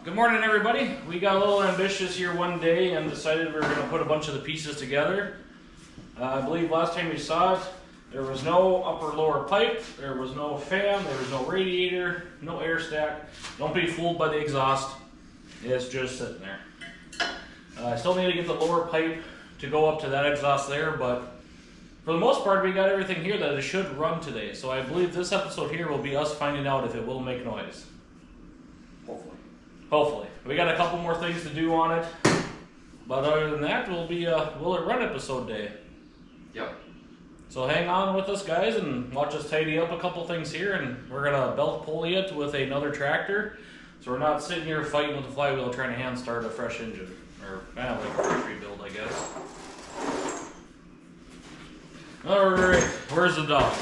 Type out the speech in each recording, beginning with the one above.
Good morning, everybody. We got a little ambitious here one day and decided we were going to put a bunch of the pieces together. I believe last time we saw it, there was no upper-lower pipe, there was no fan, there was no radiator, no air stack. Don't be fooled by the exhaust. It's just sitting there. I still need to get the lower pipe to go up to that exhaust there, but for the most part, we got everything here that it should run today. So I believe this episode here will be us finding out if it will make noise. Hopefully. We got a couple more things to do on it, but other than that, will it run episode day. Yep. So hang on with us, guys, and watch us tidy up a couple things here, and we're gonna belt pulley it with another tractor, so we're not sitting here fighting with the flywheel trying to hand start a fresh engine, or like a fresh rebuild, I guess. All right, where's the dog?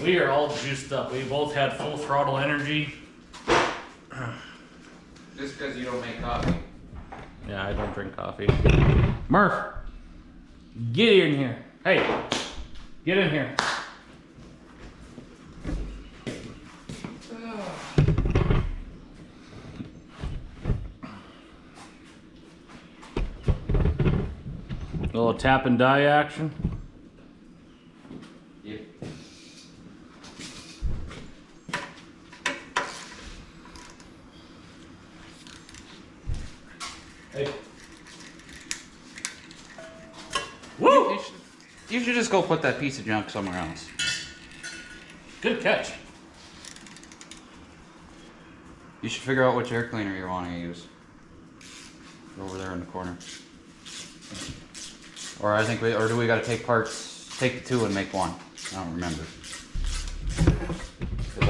We are all juiced up. We both had full throttle energy. Just because you don't make coffee. Yeah, I don't drink coffee. Murph, get in here. Hey, get in here. A little tap and die action. Yep. Hey. Woo! You should just go put that piece of junk somewhere else. Good catch. You should figure out which air cleaner you want to use. Over there in the corner. Or I think do we got to take the two and make one? I don't remember. Cause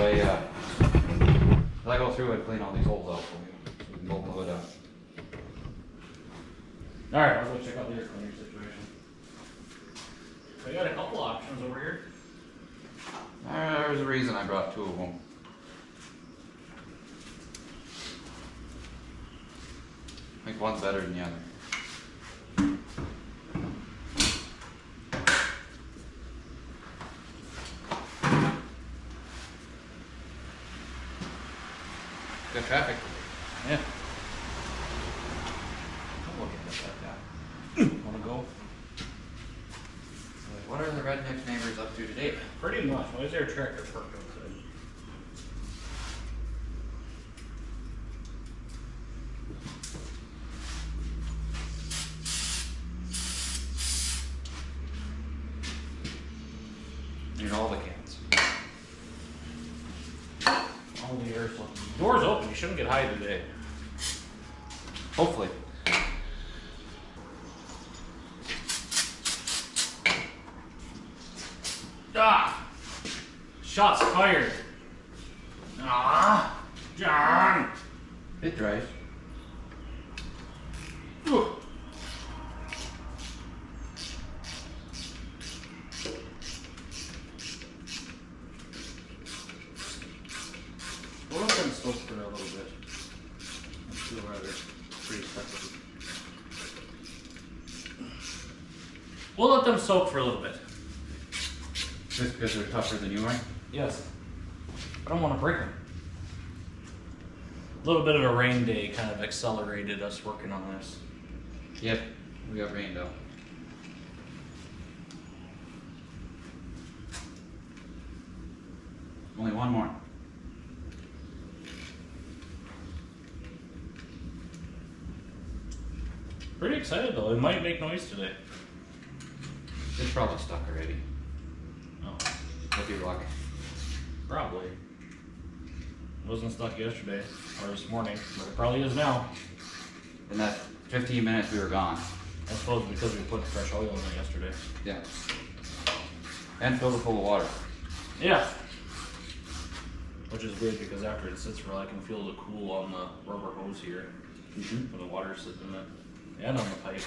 I go through and clean all these holes out for you. So we can both blow it up. Alright, I'll go check out the air cleaner situation. We got a couple options over here. There's a reason I brought two of them. I think one's better than the other. Good traffic. Yeah. I'm looking at that. Wanna go? What are the redneck neighbors up to today? Pretty much. Why is there a tractor parked outside? In all the cans. All the air's looking. Door's open. You shouldn't get high today. Hopefully. Ah! Shots fired. Ah! John! It dries. Ooh. We'll let them soak for a little bit. I feel rather pretty stuck. We'll let them soak for a little bit. Just because they're tougher than you are? Yes. I don't want to break them. A little bit of a rain day kind of accelerated us working on this. Yep. We got rain though. Only one more. Pretty excited though. It might make noise today. It's probably stuck already. Oh, With your luck. probably. It wasn't stuck yesterday or this morning, but it probably is now. In that 15 minutes we were gone. I suppose because we put fresh oil in it yesterday. Yeah. And filled it full of water. Yeah. Which is weird because after it sits for I can feel the cool on the rubber hose here when the water's sitting in it. And on the pipe.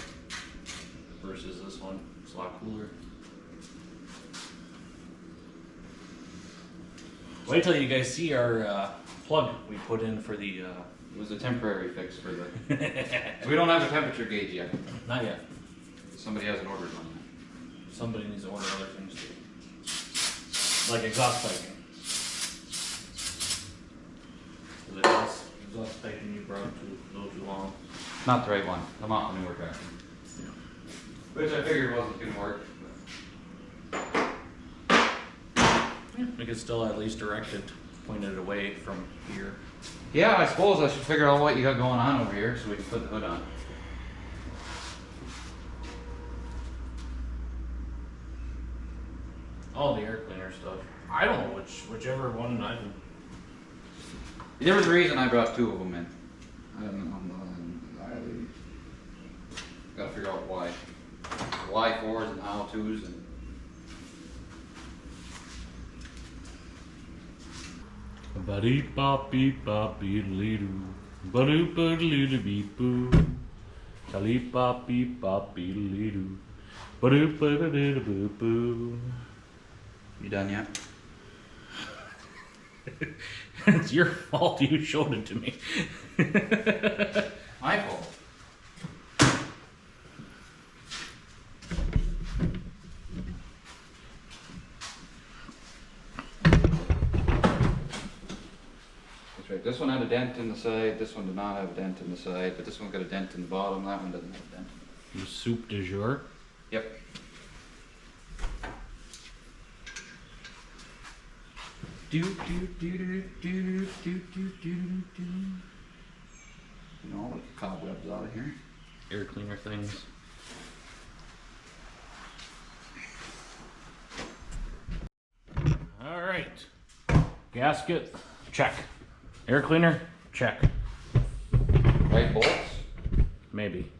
Versus this one. It's a lot cooler. Wait till you guys see our plug we put in for the... It was a temporary fix for the... We don't have a temperature gauge yet. Not yet. Somebody hasn't ordered one yet. Somebody needs to order other things too. Like exhaust piping. The exhaust piping you brought too long. Not the right one. I'm off the newer car. Yeah. Which I figured wasn't going to work. We could still at least direct it, point it away from here. Yeah, I suppose I should figure out what you got going on over here so we can put the hood on. All the air cleaner stuff. I don't know whichever one I can. There was a reason I brought two of them in. I don't know. Gotta figure out why. Why 4s and how 2s and. Ba-dee bop beep bop beedly doo. Ba-doo ba-doo beep boo. Ba-dee bop beep bop beedly doo. Ba-doo ba-doo boo boo. You done yet? It's your fault you showed it to me. My fault. That's right. This one had a dent in the side. This one did not have a dent in the side, but this one got a dent in the bottom. That one doesn't have a dent. You soup du jour. Yep. Do do do do do do do do do. You know, let the cobwebs out of here. Air cleaner things. All right. Gasket, check. Air cleaner, check. Right bolts? Maybe.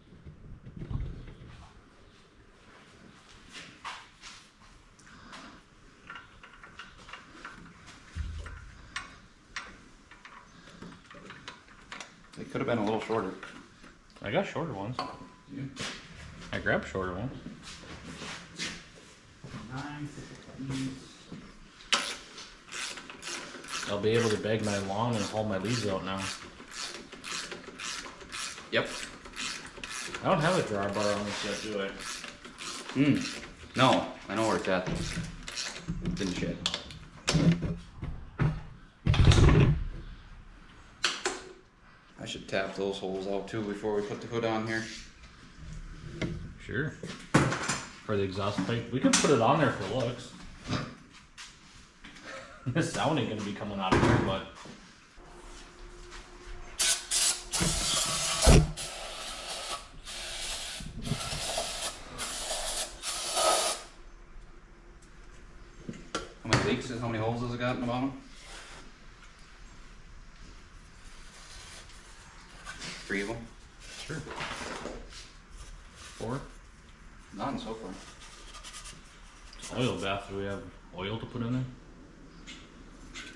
They could have been a little shorter. I got shorter ones. Yeah. I grabbed shorter ones. 9/15. I'll be able to bag my lawn and haul my leaves out now. Yep. I don't have a drawbar on this yet, do I? No, I know where it's at. It's in the shed. I should tap those holes out too before we put the hood on here. Sure. For the exhaust pipe. We could put it on there for looks. This sound ain't gonna be coming out of here, but. How many leaks is how many holes has it got in the bottom? 3 of them? Sure. 4. None so far. Oil bath. Do we have oil to put in there?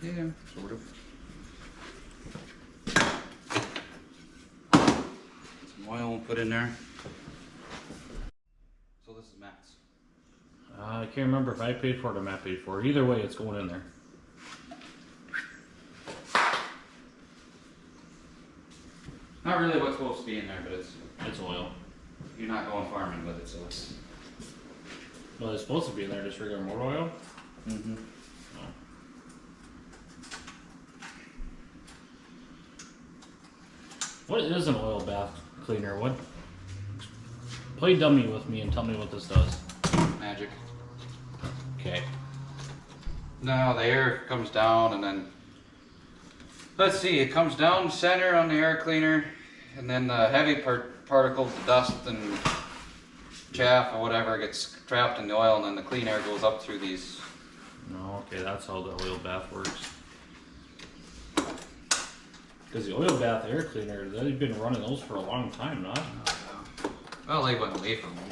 Yeah, sort of. Some oil put in there. So this is Matt's. I can't remember if I paid for it or Matt paid for it. Either way, it's going in there. Not really what's supposed to be in there, but it's oil. you're not going farming with it, so it's. Well, it's supposed to be in there, just regular motor oil. Mm-hmm. What is an oil bath cleaner? What? Play dummy with me and tell me what this does. Magic. Okay. No, the air comes down and then. Let's see, it comes down center on the air cleaner, and then the heavy particles, the dust and chaff or whatever, gets trapped in the oil, and then the clean air goes up through these. No, okay, that's how the oil bath works. Because the oil bath air cleaner, they've been running those for a long time, not? Well, they went away from them.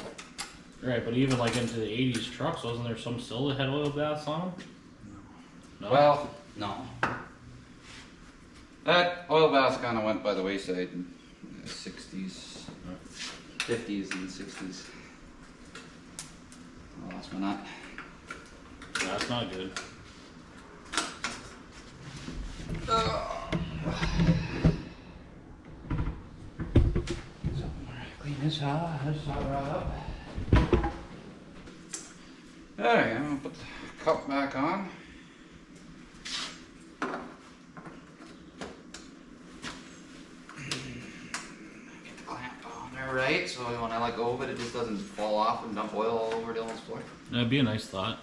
Right, but even like into the 80s trucks, wasn't there some still that had oil baths on them? No. Well, no. That oil bath kind of went by the wayside in the 60s, 50s and 60s. I lost my nut. That's not good. Clean this saw right up. Alright, I'm gonna put the cup back on. Get the clamp on there right, so when I let go of it, it just doesn't fall off and dump oil all over Dylan's floor. That'd be a nice thought.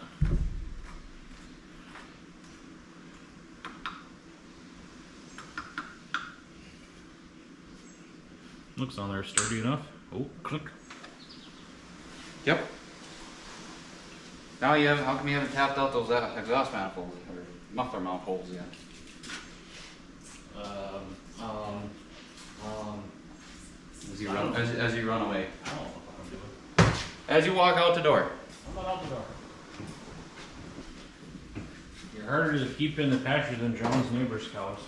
Looks on there sturdy enough. Oh, click. Yep. Now how come you haven't tapped out those exhaust manifolds or muffler manifolds yet? As you run away. I don't know what I'm doing. As you walk out the door. I'm not out the door. You're harder to keep in the pasture than John's neighbor's cows.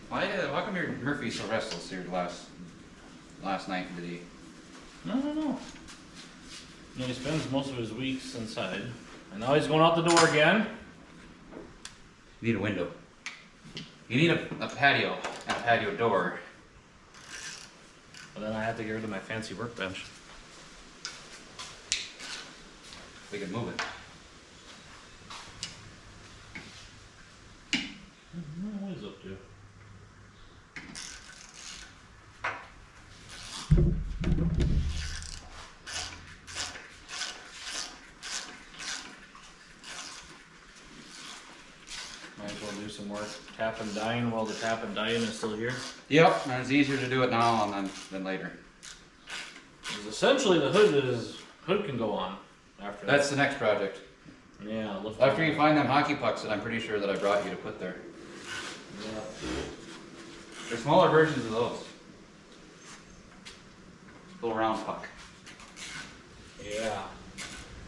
Why come your Murphy so restless here last night? Did he? No. No, he spends most of his weeks inside. And now he's going out the door again. You need a window. You need a patio and a patio door. But then I have to get rid of my fancy workbench. We can move it. What is up to? Might as well do some more tap and dyeing while the tap and dyeing is still here. Yep, and it's easier to do it now than later. Because essentially the hood can go on after that. That's the next project. Yeah, lift After you find them hockey pucks that I'm pretty sure that I brought you to put there. Yeah. They're smaller versions of those. Little round puck. Yeah.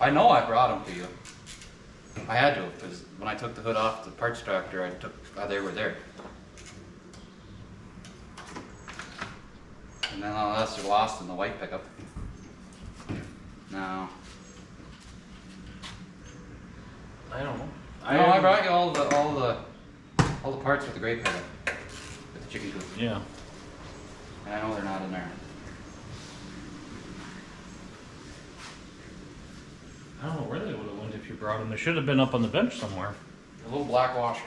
I know I brought them to you. I had to, because when I took the hood off the parts tractor, they were there. And then unless they're lost in the white pickup. No. I don't know. I brought you all the parts with the gray pickup. With the chicken coop. Yeah. And I know they're not in there. I don't know where they would have went if you brought them. They should have been up on the bench somewhere. A little black washer.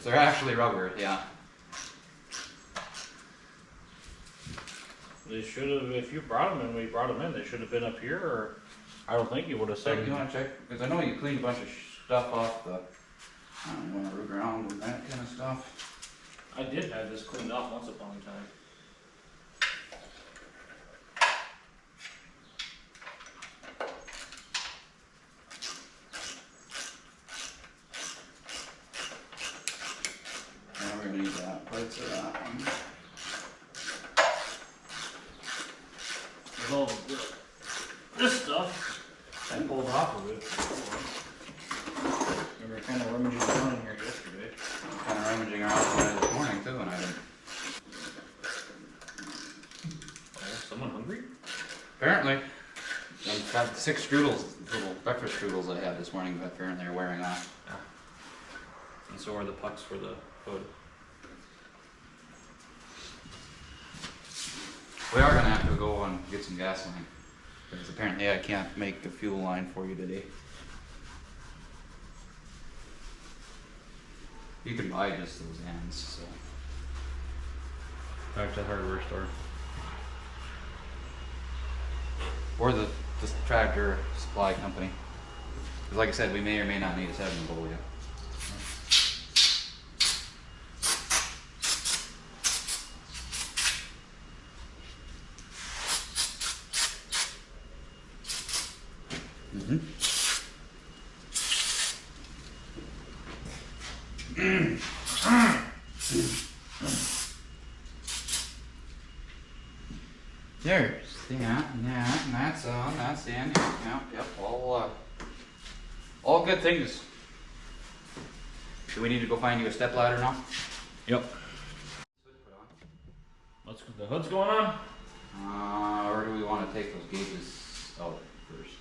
They're actually rubber, yeah. They should have, if you brought them and we brought them in, they should have been up here, or I don't think you would have said. You want to check? Because I know you cleaned a bunch of stuff off the. I don't want to root around with that kind of stuff. I did have this cleaned off once upon a time. Yeah, we're gonna need that. Parts of that one. With all this stuff I pulled off of it. We were kind of rummaging around in here yesterday. Kind of rummaging around in it this morning too, and I didn't. Oh, someone hungry? Apparently, I've got 6 strudels, little breakfast strudels I had this morning, but apparently are wearing off. Yeah. And so are the pucks for the hood. We are gonna have to go and get some gasoline, because apparently I can't make the fuel line for you today. You can buy just those ends, so. Back to the hardware store. Or the tractor supply company. Because like I said, we may or may not need a 7-bowl yet. There's, yeah, and that's on, that's in, yep, all All good things. Do we need to go find you a step ladder now? Yep. The hood's going on? Or do we want to take those gauges out first?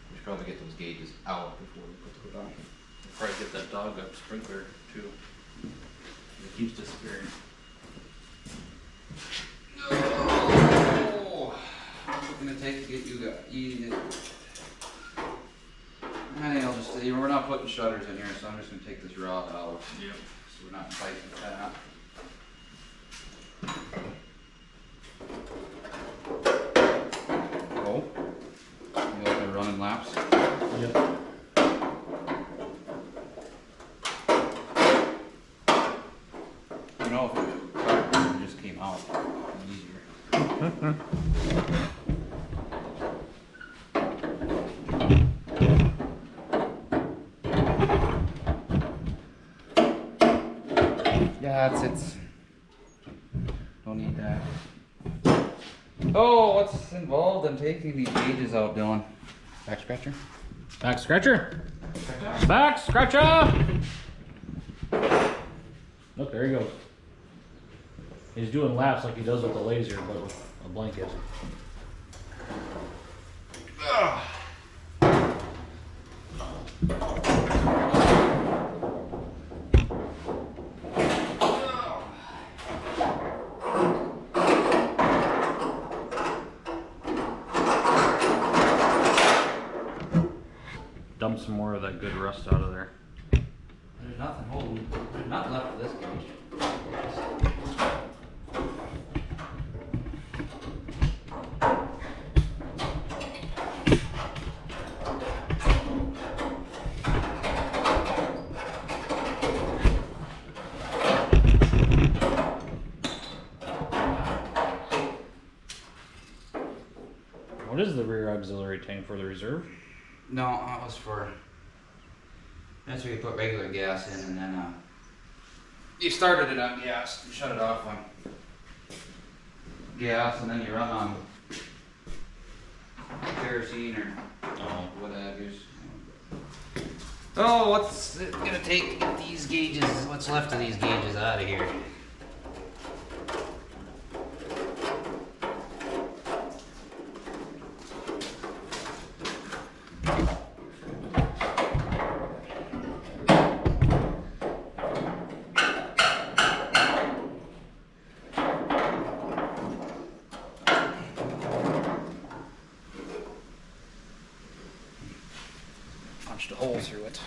We should probably get those gauges out before we put the hood on. We'll probably get that dog up sprinkler too. It keeps disappearing. No! What's it gonna take to get you I think I'll just say we're not putting shutters in here, so I'm just gonna take this rod out. Yep. So we're not fighting with that. Oh, you like the running laps? Yep. You know, if it just came out easier. Yeah, it's don't need that. Oh, what's involved in taking these gauges out, Dylan? Back scratcher? Back scratcher? Back scratcher! Look, there he goes. He's doing laps like he does with the laser, but with a blanket. Dump some more of that good rust out of there. There's nothing holding. There's nothing left of this gauge. What is the rear auxiliary tank for, the reserve? No, that was for. That's where you put regular gas in, and then you started it on gas and shut it off on gas, and then you run on kerosene or what have you. Oh, what's it gonna take to get these gauges? What's left of these gauges out of here? Punched a hole through it.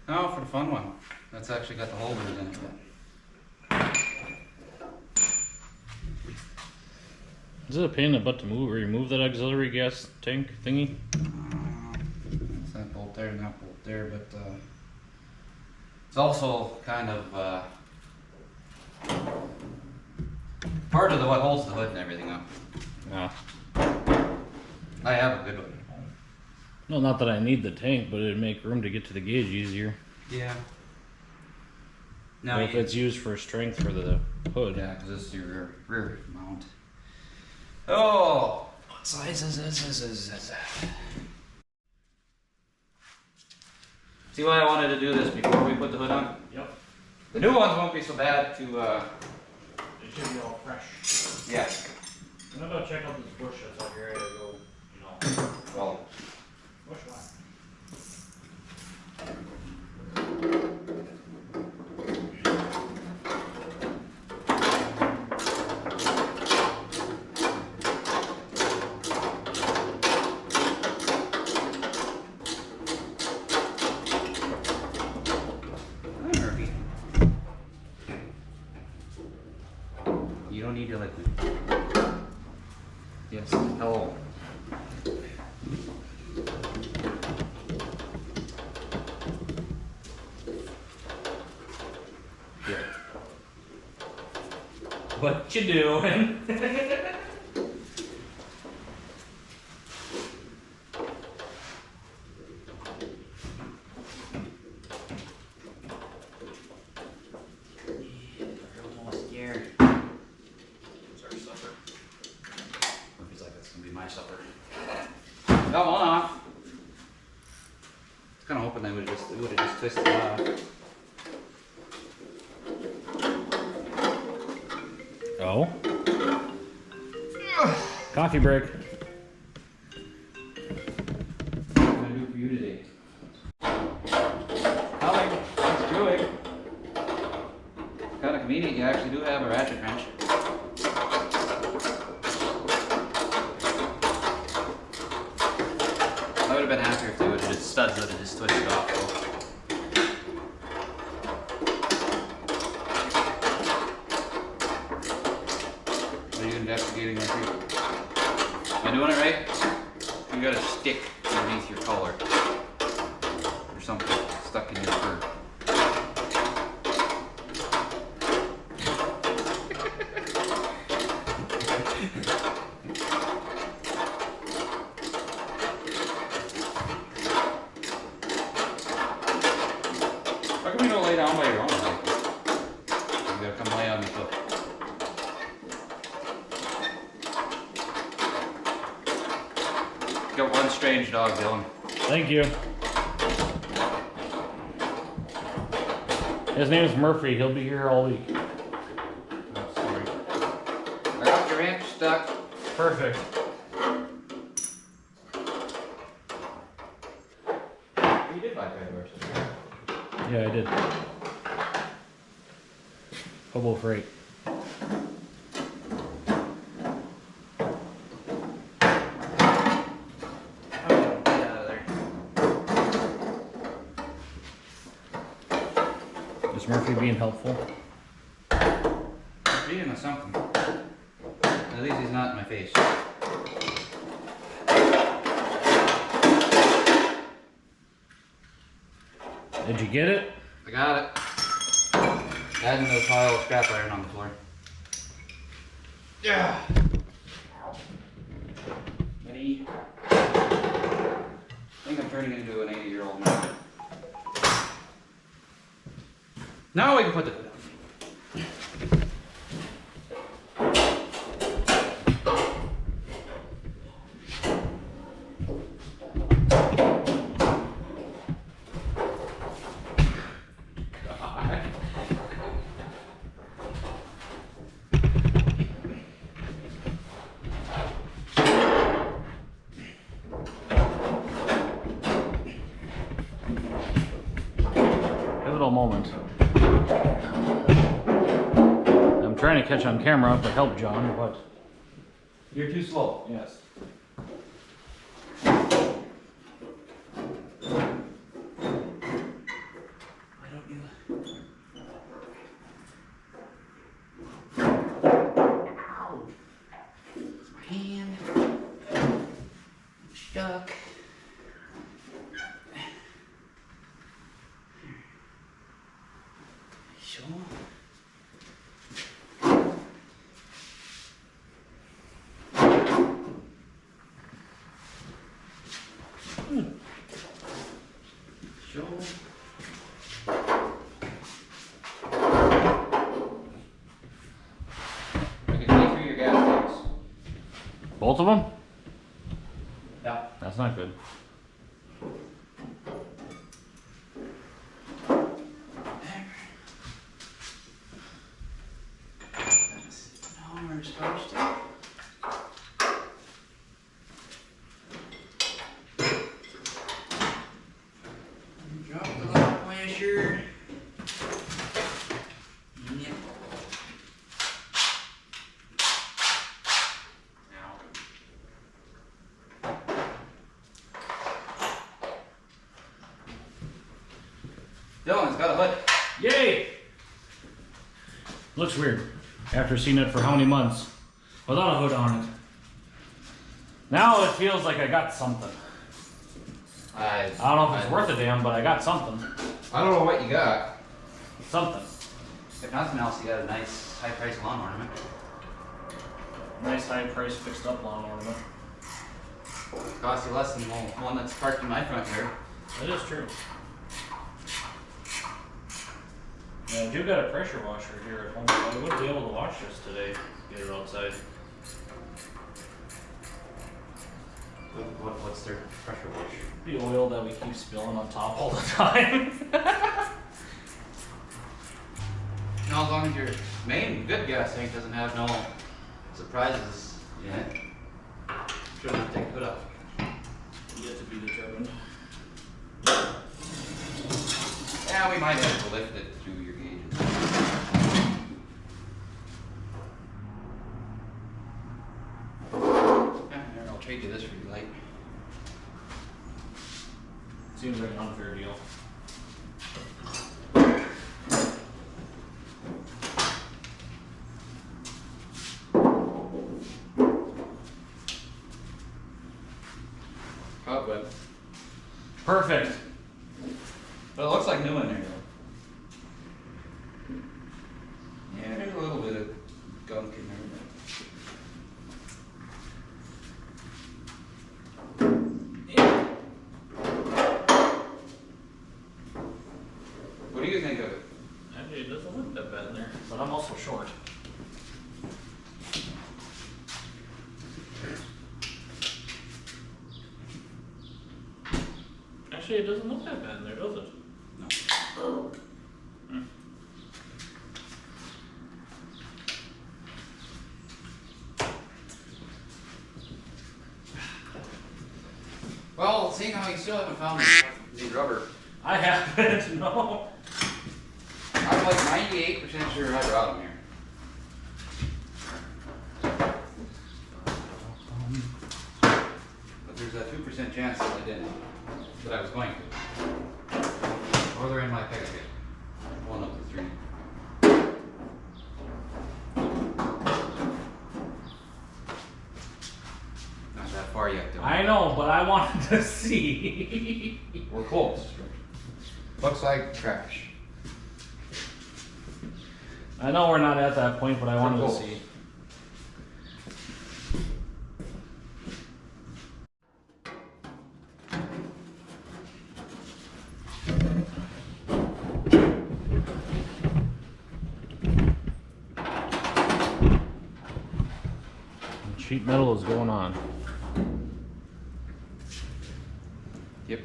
Now for the fun one. That's actually got the holders in it. Is it a pain in the butt to move or remove that auxiliary gas tank thingy? It's that bolt there and that bolt there, but it's also kind of part of what holds the hood and everything up. Yeah. I have a good one. No, not that I need the tank, but it'd make room to get to the gauge easier. Yeah. Well, if it's used for strength for the hood. Yeah, because this is your rear mount. Oh! What size is this? See why I wanted to do this before we put the hood on? Yep. The new ones won't be so bad to, It should be all fresh. yeah. I'm gonna go check out this bush that's out here. I gotta go, Well, bush line. hi Murphy. You don't need your liquid. Yes, hello. What you doing? We're almost there. It's our supper. Murphy's like, that's gonna be my supper. Got one off. I was kind of hoping they would have just twisted it off. Oh. Coffee break. What can I do for you today? Coming. It's doing. Kind of convenient. You actually do have a ratchet wrench. I would have been happier if they would have just studs would have just twisted off. Though. What are you investigating right here? Am I doing it right? You got a stick underneath your collar. Or something stuck in your fur. How come you don't lay down by your own like this? You gotta come lay on the foot. Got one strange dog, Dylan. Thank you. His name is Murphy. He'll be here all week. Oh, sorry. I got your wrench stuck. Perfect. You did buy Fred horses. Yeah, I did. Hobo freight. Get out of there. Is Murphy being helpful? Reading or something. At least he's not in my face. Did you get it? I got it. Add into the pile of scrap iron on the floor. Yeah. Ready? I think I'm turning into an 80-year-old man. Now we can put the hood on. Pivotal moment. I'm trying to catch on camera to help John, but You're too slow. Yes. Why don't you? Ow! It's my hand. I'm stuck. So. So. I can see through your gas tanks. both of them? Yeah. That's not good. Now we're supposed to. Drop the lock flasher. Yep. Dylan's got a hood. Yay! Looks weird after seeing it for how many months without a hood on it. Now it feels like I got something. I don't know if it's worth a damn, but I got something. I don't know what you got. Something. If nothing else, you got a nice high-priced lawn ornament. Nice high price fixed up lawn ornament. Costs you less than the one that's parked in my front yard. That is true. Yeah, I do got a pressure washer here at home, so I would be able to wash this today, get it outside. What's their pressure wash? The oil that we keep spilling on top all the time. No, as long as your main good gas tank doesn't have no surprises in it. Shouldn't have to take the hood off. Yet to be determined. Yeah, we might have to lift it through your gauges. Yeah, there, I'll trade you this for your light. Seems like an unfair deal. Cobweb. Perfect. But it looks like new in there though. Yeah, there's a little bit of gunk in there. Yeah. What do you think of it? Actually, it doesn't look that bad in there, but I'm also short. Actually, it doesn't look that bad in there, does it? No. Well, seeing how you still haven't found the rubber, I haven't, no. I'm like 98% sure I brought them here. But there's a 2% chance that I didn't, that I was going to. Or they're in my packet. One of the three. Not that far yet, though. I know, but I wanted to see. We're close. Looks like trash. I know we're not at that point, but I wanted to Cool. see. Sheet metal is going on. Yep.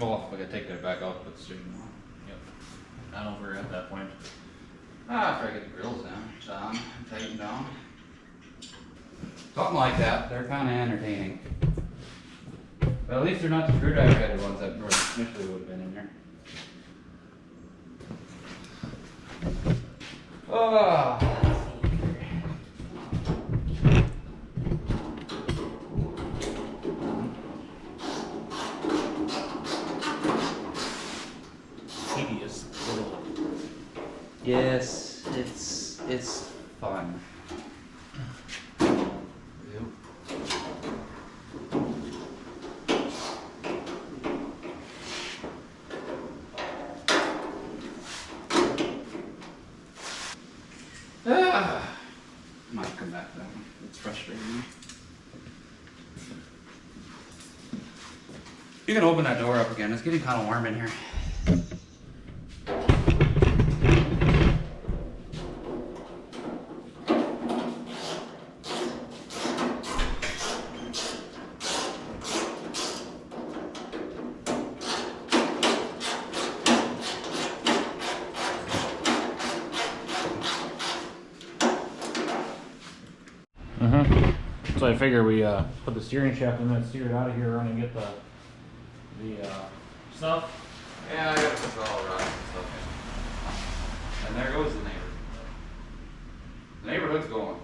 Well, I gotta take that back out, put the steering wheel on. Yep. I don't know if we're at that point. After I get the grills down, tightened down. Something like that. They're kind of entertaining. But at least they're not the screwdriver headed ones that initially would have been in there. Oh. Tedious. Yes, it's fun. Might come back to that one. It's frustrating me. You can open that door up again. It's getting kind of warm in here. So I figure we put the steering shaft in and steer it out of here, run and get the stuff. Yeah, I gotta put all the rods and stuff in. And there goes the neighbor. neighborhood's going.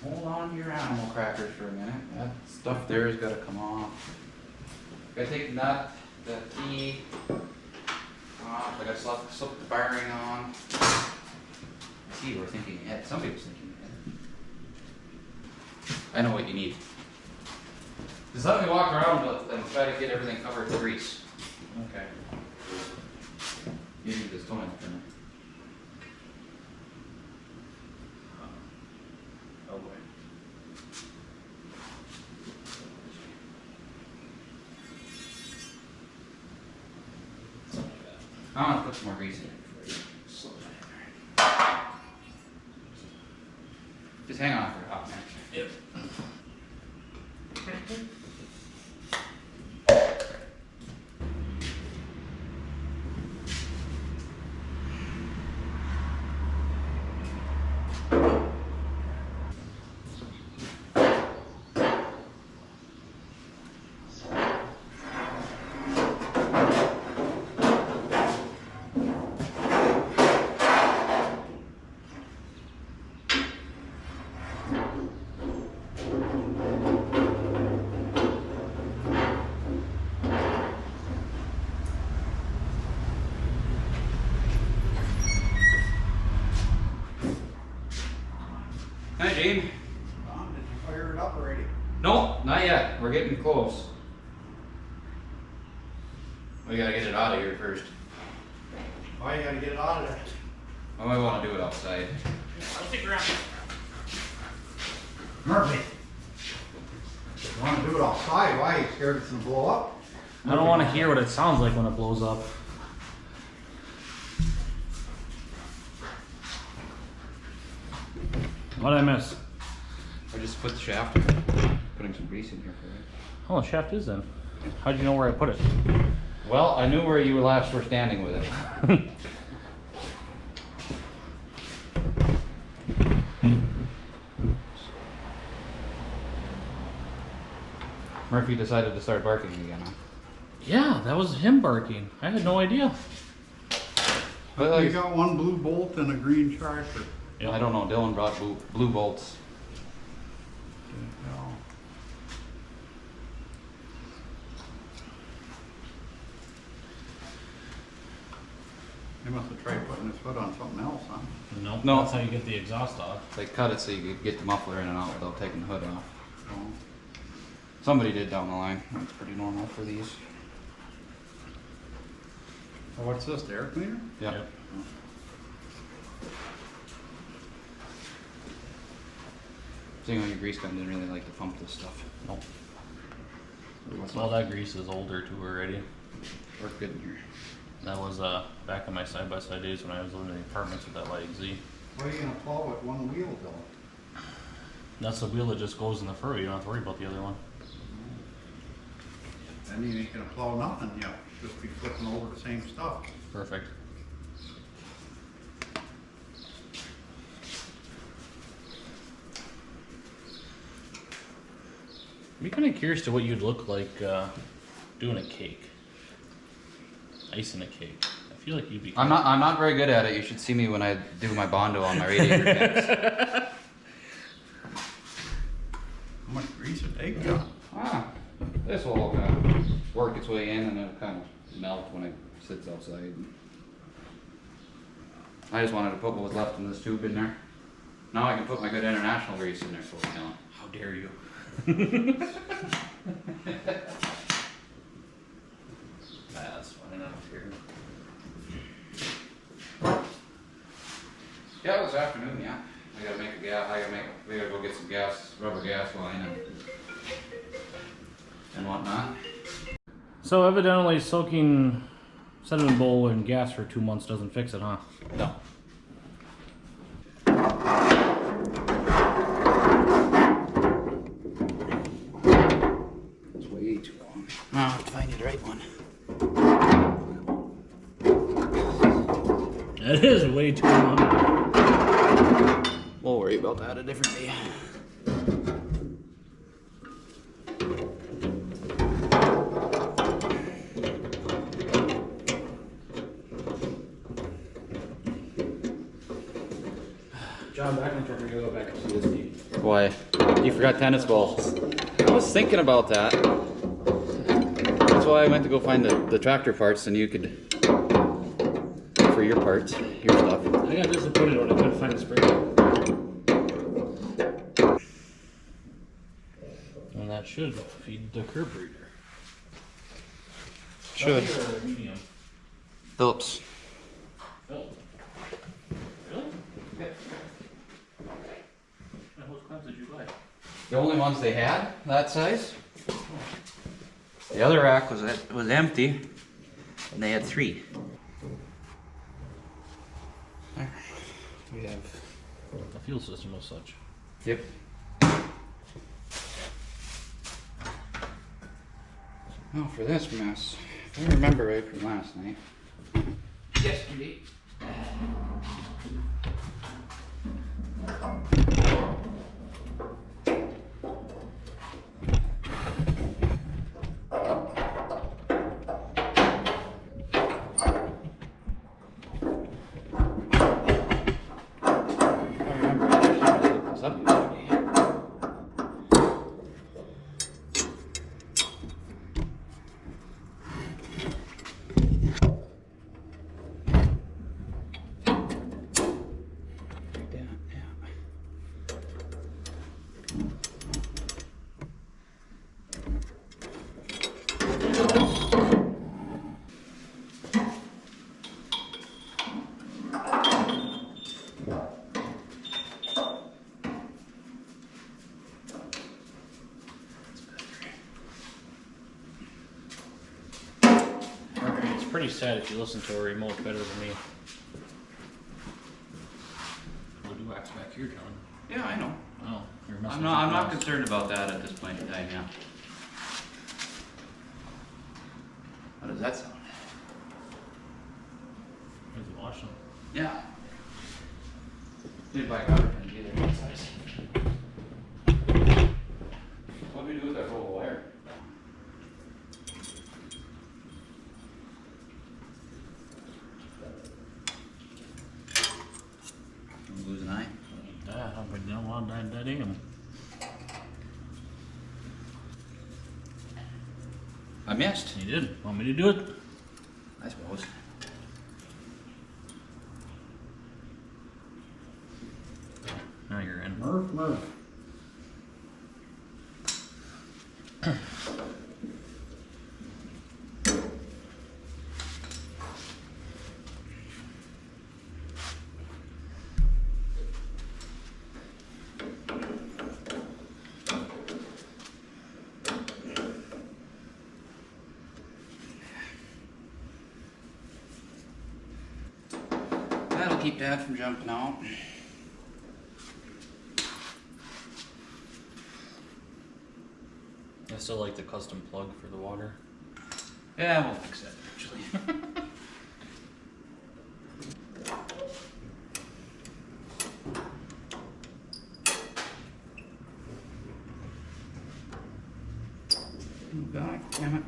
Hold on to your animal crackers for a minute. That stuff there has got to come off. Gotta take the nut, the key off. I gotta slip the bearing on. See, we're thinking ahead. Somebody was thinking ahead. I know what you need. Just let me walk around and try to get everything covered with grease. Okay. You need this toilet thinner. Oh boy. I'm gonna put some more grease in it for you. Slow down. Just hang on for a hot minute. Yep. Hi, Gene. Did you fire it up already? No, not yet. We're getting close. We gotta get it out of here first. Why you gotta get it out of there? I might want to do it outside. I'll stick around. Murphy. You wanna do it outside? Why? You scared it's gonna blow up? I don't want to hear what it sounds like when it blows up. What did I miss? I just put the shaft. Putting some grease in here for it. Oh, the shaft is in. How'd you know where I put it? Well, I knew where you last were standing with it. Murphy decided to start barking again, huh? Yeah, that was him barking. I had no idea. But You got one blue bolt and a green charger. Yep. I don't know. Dylan brought blue bolts. He must have tried putting his foot on something else, huh? Nope. No. That's how you get the exhaust off. They cut it so you could get the muffler in and out without taking the hood off. Oh. Somebody did down the line. That's pretty normal for these. Oh, what's this, the air cleaner? Yeah. Yep. Seeing how your grease gun didn't really like to pump this stuff. Nope. Well, that grease is older too already. Worked good in here. That was back in my side-by-side days when I was living in the apartments with that light Z. What are you gonna plow with one wheel though? That's the wheel that just goes in the furrow. You don't have to worry about the other one. Then you ain't gonna plow nothing, you just be flipping over the same stuff. Perfect. I'm kind of curious to what you'd look like doing a cake, icing a cake. I feel like you'd be. I'm not very good at it. You should see me when I do my Bondo on my radiator cans. How much grease it take? Yeah. This will all kind of work its way in and it'll kind of melt when it sits outside. I just wanted to put what was left in this tube in there. Now I can put my good international grease in there for you. How dare you? That's fine enough here. Yeah, this afternoon, yeah. We gotta make a gas. We gotta go get some rubber gas line and whatnot. So evidently soaking cinnamon bowl in gas for 2 months doesn't fix it, huh? No. It's way too long. I'll have to find you the right one. That is way too long. We'll worry about that a different day. John Beckman told me to go back and see his team. Why? You forgot tennis balls. I was thinking about that. That's why I went to go find the tractor parts, and you could for your parts, your stuff. I got disappointed when I couldn't find a sprinkler. And that should feed the curb reader. Should. Heavy or medium? Phillips. Oh. Really? Okay. Now, whose clamps did you buy? The only ones they had that size. The other rack was empty, and they had 3. There. We have. The fuel system as such. Yep. Now for this mess, if I remember right from last night. Yesterday. Pretty sad if you listen to a remote better than me. We'll do wax back here, John. Yeah, I know. Oh, you're messing I'm not concerned about that at this point in time, yeah. How does that sound? There's the washing. Yeah. Didn't buy a rubber pins either, that size. What do we do with that roll of wire? Lose an eye? Yeah, but you don't want that in them. I missed. You did. Want me to do it? I suppose. Now you're in. Murph. That'll keep Dad from jumping out. I still like the custom plug for the water. Yeah, we'll fix that eventually. Oh God, damn it.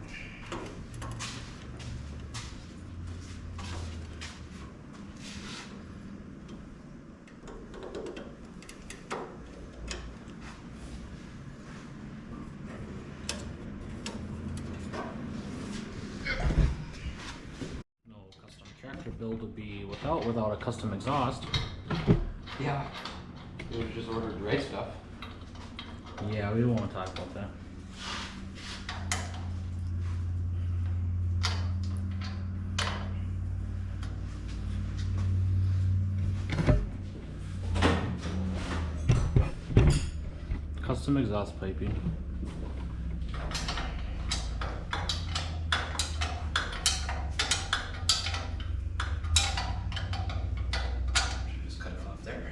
Build would be without a custom exhaust. Yeah. We would've just ordered the right stuff. Yeah, we don't want to talk about that. Custom exhaust piping. Just cut it off there.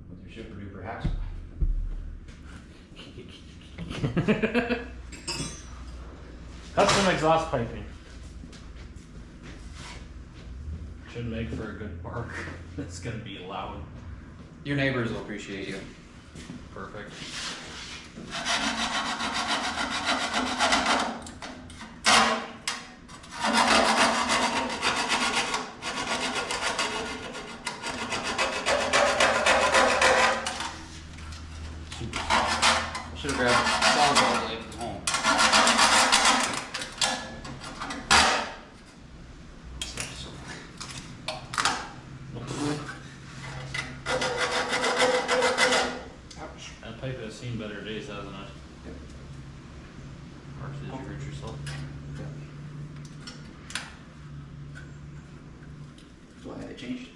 With your super duper hacks. Custom exhaust piping. Should make for a good bark. It's gonna be loud. Your neighbors will appreciate you. Perfect. Should have grabbed it all the way from home. That pipe has seen better days, hasn't it? Mark, did you hurt yourself? That's why I changed it.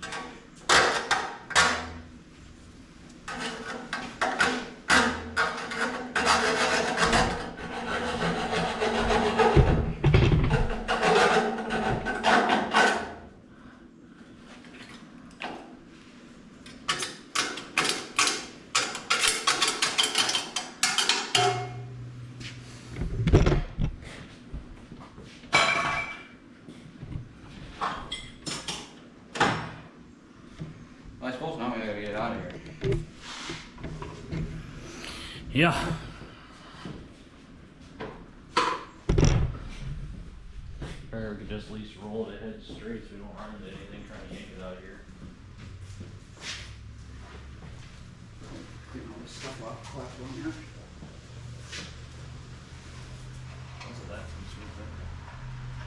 I suppose now we gotta get out of here. Yeah. Or we could just at least roll it ahead straight so we don't run into anything trying to yank it out of here. Clean all this stuff off, collect one here. What's that?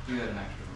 You got an extra one.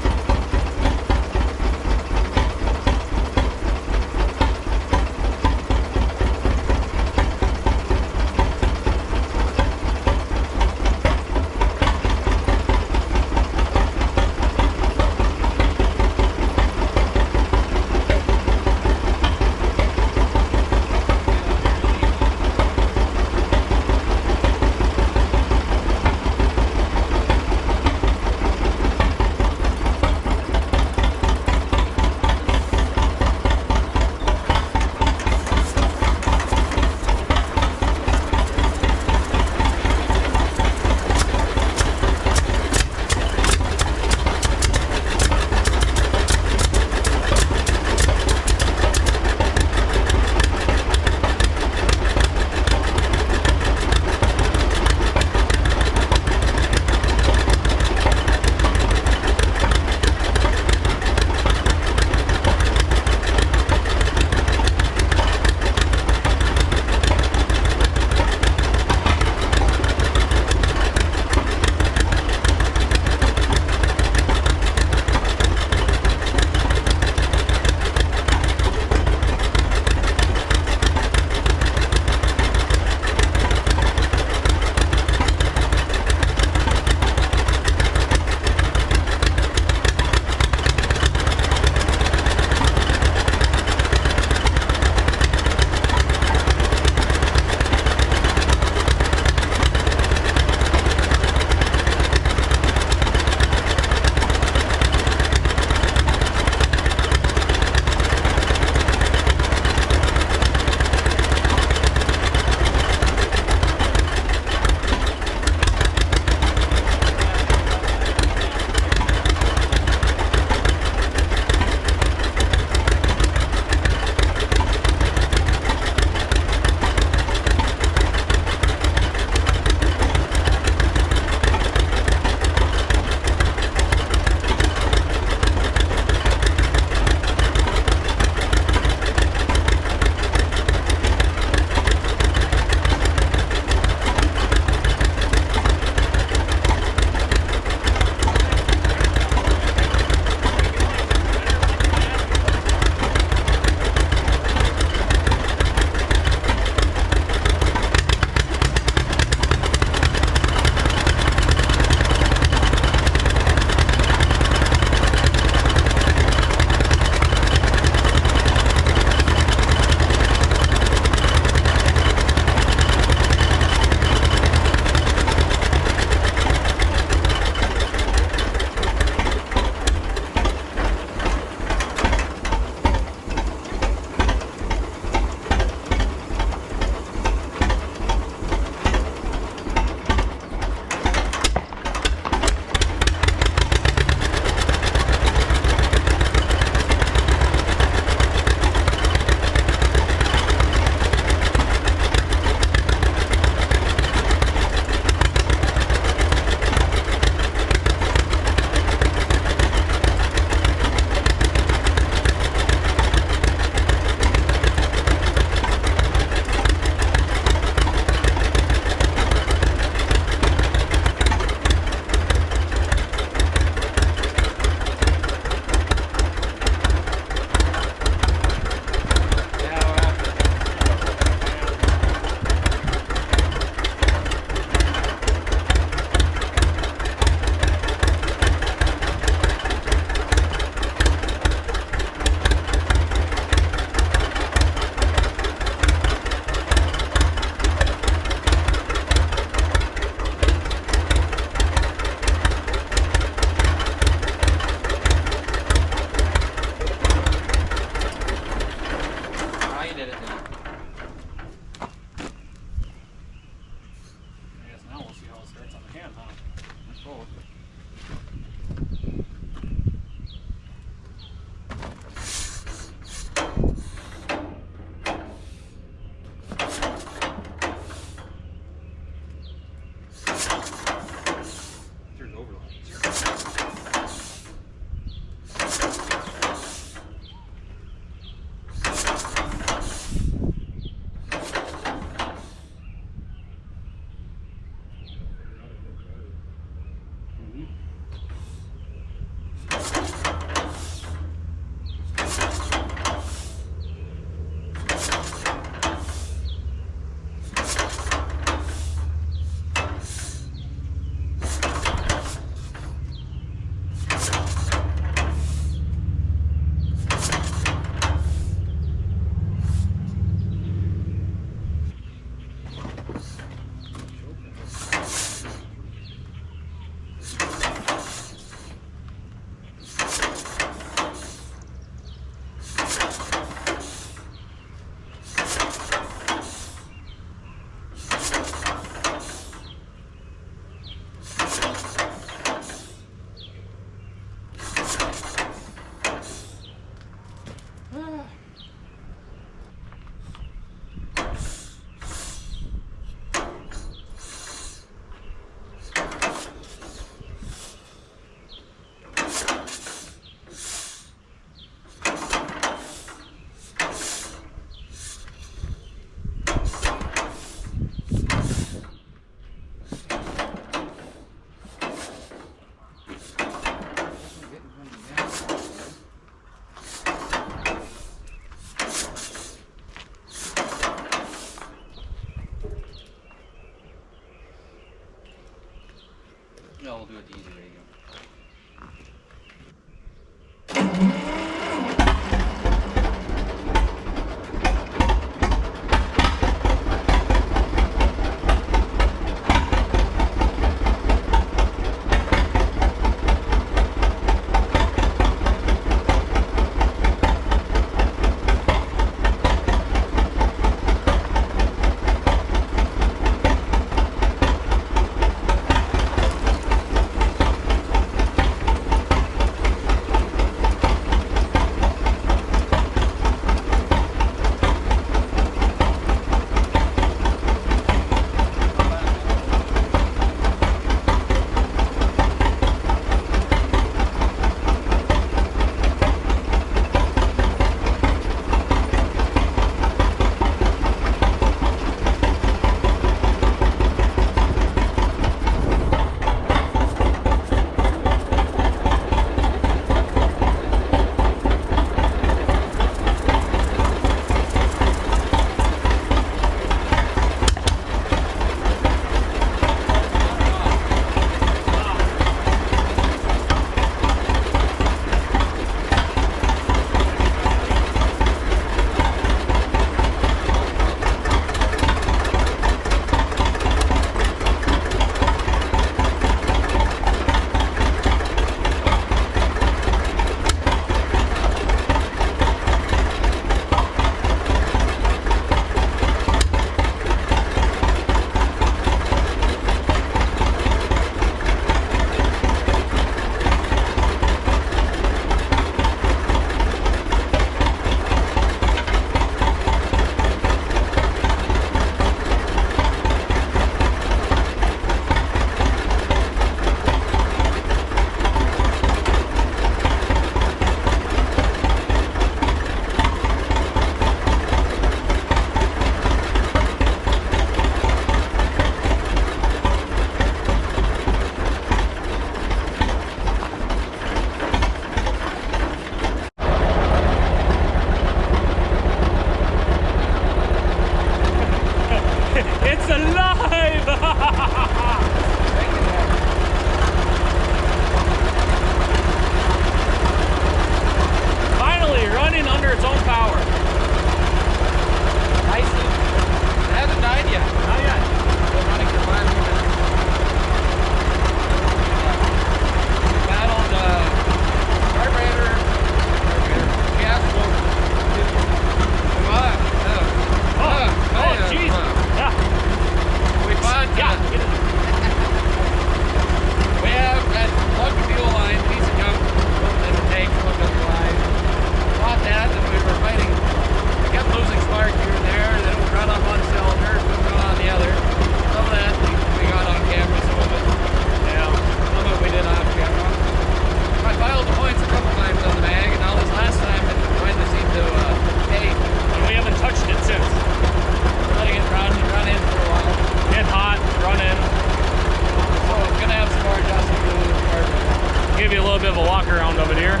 give you a little bit of a walk around of it here.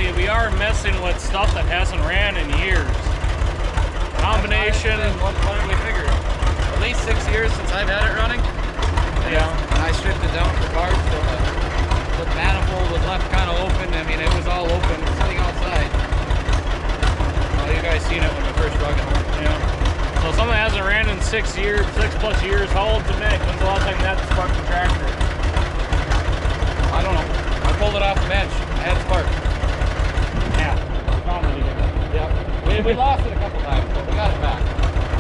We are messing with stuff that hasn't ran in years. Combination. What did we figure? At least 6 years since I've had it running. Yeah. And I stripped it down for parts, so the manifold was left kind of open. I mean, it was all open, sitting outside. Well, you guys seen it when we first dug it home. Yeah. So something that hasn't ran in 6 years, 6+ years. How old's the Mick? When's the last time that sparked the tractor? I don't know. I pulled it off the bench. I had it sparked. We lost it a couple times, but we got it back.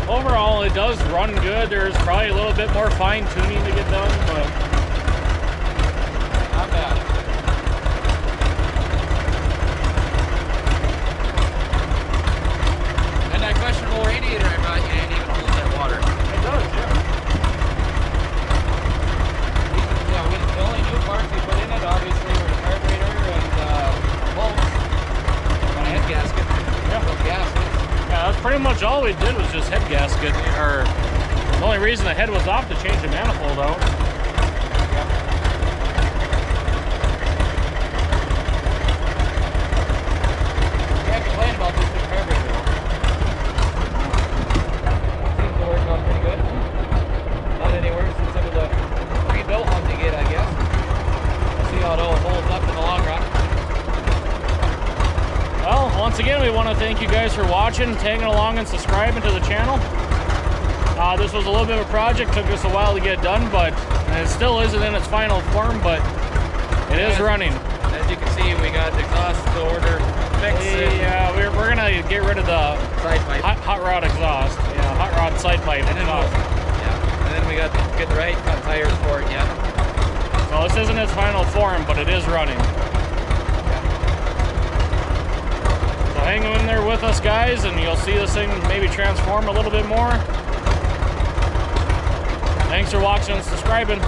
Overall, it does run good. There's probably a little bit more fine tuning to get done, but not bad. And that questionable radiator I brought you didn't even hold that water. it does, yeah. The only new parts we put in it, obviously, were the carburetor and bolts on a head gasket. Yeah, that's pretty much all we did was just head gasket. Or the only reason the head was off to change the manifold out. Can't complain about this new carburetor. Seems to work out pretty good. Not any worse than some of the rebuilt ones you get, I guess. We'll see how it all holds up in the long run. Well, once again, we want to thank you guys for watching, tagging along, and subscribing to the channel. This was a little bit of a project, took us a while to get done, but it still isn't in its final form, but it is running. As you can see, we got the exhaust to order fixed. Yeah, we're going to get rid of the Side pipe. hot rod exhaust. Yeah, hot rod side pipe And then exhaust. and then we got to get the right front tires for it, yeah. So this isn't its final form, but it is running. So hang in there with us, guys, and you'll see this thing maybe transform a little bit more. Thanks for watching and subscribing.